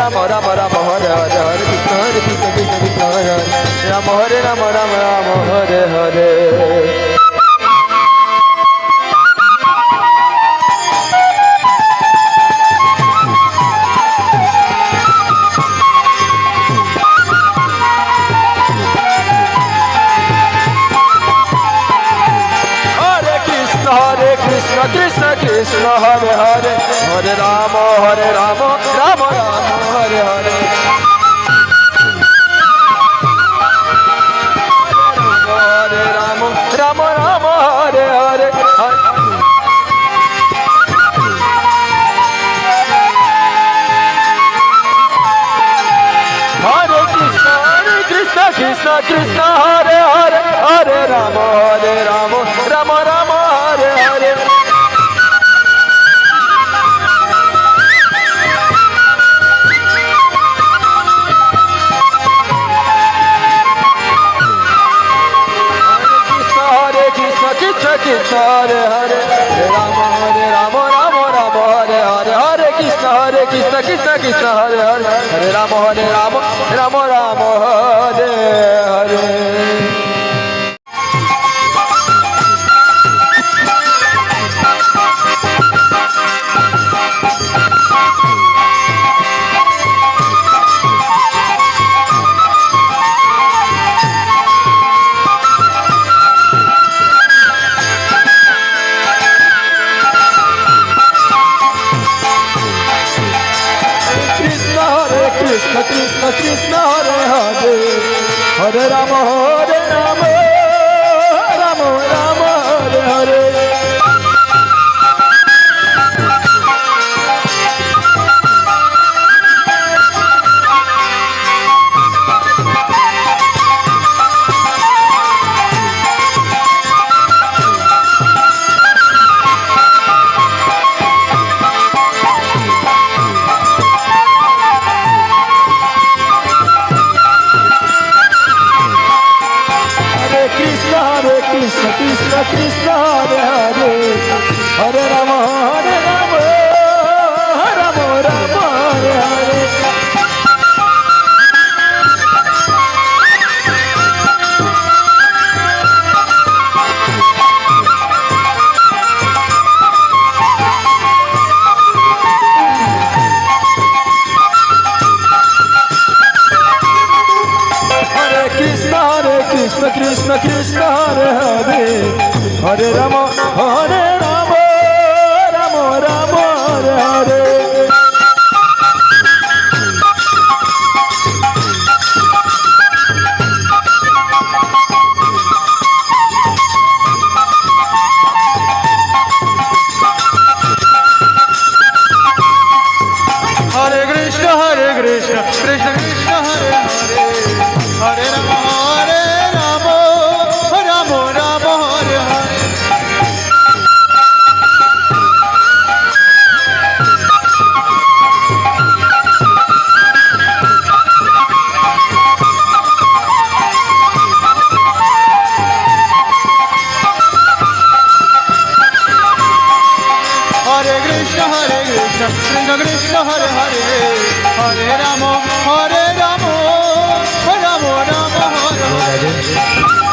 Rama Rama Rama Hare Hare Hare Krishna Hare Krishna Krishna Krishna Hare Hare Rama Hare Rama Rama Rama Hare Hare. Krishna Krishna Hare Hare Hare Rama Hare Rama Rama Rama Hare Hare Hare Rama Rama Rama Hare Hare Hare Krishna Krishna Krishna Hare Hare Hare Rama Rama Rama Hare Hare Krishna Hare Hare Rama Rama Rama Hare Hare Hare Krishna Krishna Krishna Hare Hare Hare Rama Rama Rama Hare Hare. Krishna Krishna Hare Hare Hare Rama Rama Rama Hare Hare Krishna Krishna Hare Hare Hare Rama Rama Rama Hare Hare Krishna Krishna Hare Hare Hare Rama Rama Rama Hare Hare Hare Krishna Krishna Krishna Hare Hare Hare Rama Krishna Krishna Hare Hare Hare Rama Rama Rama Hare Hare